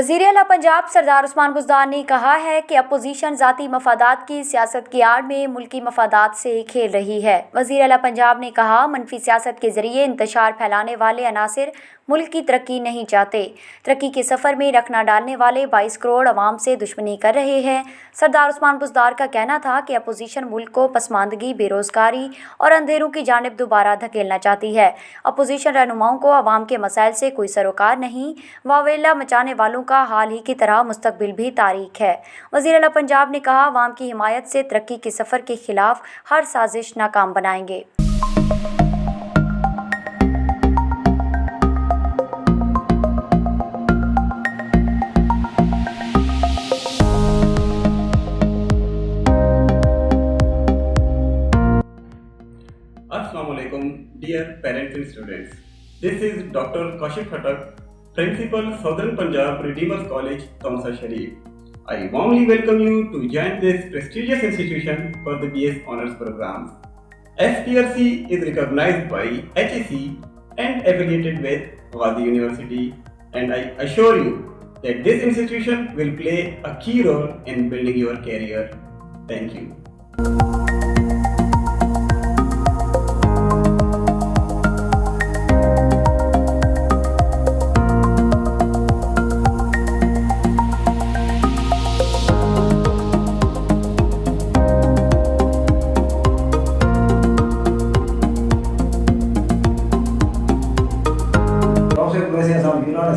وزیر اعلیٰ پنجاب سردار عثمان بزدار نے کہا ہے کہ اپوزیشن ذاتی مفادات کی سیاست کی آڑ میں ملکی مفادات سے کھیل رہی ہے۔ وزیر اعلیٰ پنجاب نے کہا، منفی سیاست کے ذریعے انتشار پھیلانے والے عناصر ملک کی ترقی نہیں چاہتے، ترقی کے سفر میں رخنہ ڈالنے والے 22 کروڑ عوام سے دشمنی کر رہے ہیں۔ سردار عثمان بزدار کا کہنا تھا کہ اپوزیشن ملک کو پسماندگی، بے روزگاری اور اندھیروں کی جانب دوبارہ دھکیلنا چاہتی ہے۔ اپوزیشن رہنماؤں کو عوام کے مسائل سے کوئی سروکار نہیں، واویلا مچانے والوں کا حال ہی کی طرح مستقبل بھی تاریک ہے۔ وزیر اعلیٰ پنجاب نے کہا، عوام کی حمایت سے ترقی کے سفر کے خلاف ہر سازش ناکام بنائیں گے۔ Assalamu alaikum, dear parents and students. This is Dr. Kaushik Khattak, Principal Southern Punjab Redeemers College, Taunsa Sharif. I warmly welcome you to join this prestigious institution for the BS Honours programs. SPRC is recognized by HEC and affiliated with Ghazi University, and I assure you that this institution will play a key role in building your career. Thank you.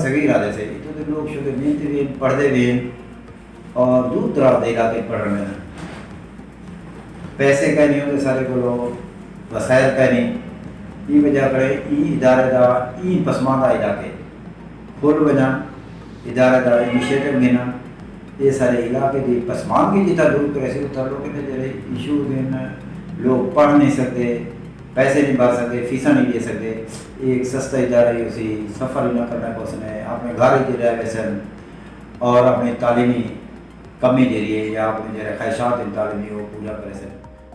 صغیر آدھے سے تو لوگ شدہ محنتی بھی پڑھتے بھی اور دور دراز دے علاقے پڑھ رہے ہیں، پیسے کا نہیں ہوتے سارے کو لوگ وسائل کا نہیں، یہ وجہ کرے ای ادارے دا ای پسماندہ علاقے کھول بنا ادارے دا انیشیٹو لینا، یہ سارے علاقے دی پسماندگی جتا دور کرے سے اتر لوگ کہتے جرے ایشوز ہیں، لوگ پڑھ نہیں سکتے، پیسے نہیں بھر سکتے، فیساں نہیں دے سکتے، ایک سستا ادارہ ہی اسی سفر ہی نہ کرنا کو سنے اپنے گھر ہی رہ ویسن اور اپنی تعلیمی کمی دے رہی ہے یا اپنی جو خواہشات تعلیمی وہ پورا کرے سن۔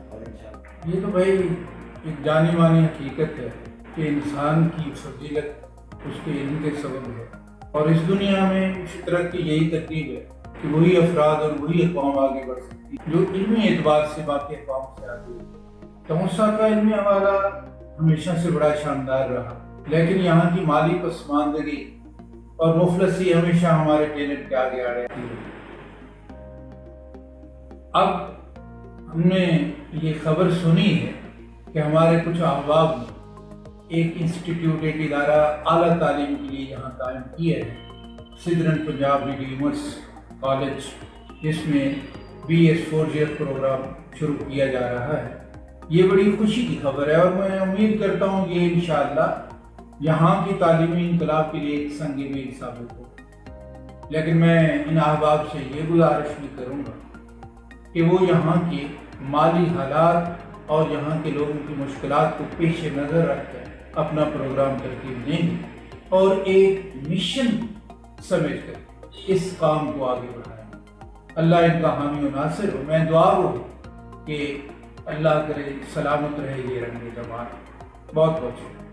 اور انشاءاللہ یہ تو بھائی ایک جانی مانی حقیقت ہے کہ انسان کی فضیلت اس کے علم کے سبب ہے، اور اس دنیا میں فطرت کی یہی ترتیب ہے کہ وہی افراد اور وہی اقوام آگے بڑھ سکتی جو علمی اعتبار سے باقی اقوام سے آگے ہے۔ تمسا کا علمی حوالہ ہمیشہ سے بڑا شاندار رہا، لیکن یہاں کی مالی پسماندگی اور مفلسی ہمیشہ ہمارے ٹیلنٹ کے آگے آ رہی ہے۔ اب ہم نے یہ خبر سنی ہے کہ ہمارے کچھ احباب نے ایک انسٹیٹیوٹ، ایک ادارہ اعلیٰ تعلیم کے لیے یہاں قائم کیا ہے، سدرن پنجاب ریڈیمرس کالج، جس میں BS 4 ایئر پروگرام شروع کیا جا رہا ہے۔ یہ بڑی خوشی کی خبر ہے اور میں امید کرتا ہوں کہ انشاءاللہ یہاں کی تعلیمی انقلاب کے لیے ایک سنگ میل ثابت ہو۔ لیکن میں ان احباب سے یہ گزارش بھی کروں گا کہ وہ یہاں کے مالی حالات اور یہاں کے لوگوں کی مشکلات کو پیش نظر رکھ کر اپنا پروگرام ترتیب دیں اور ایک مشن سمجھ کر اس کام کو آگے بڑھائیں۔ اللہ ان کا حامی و ناصر ہو۔ میں دعا ہو کہ اللہ کرے سلامت رہے یہ رنگ جماعت۔ بہت بہت شکریہ۔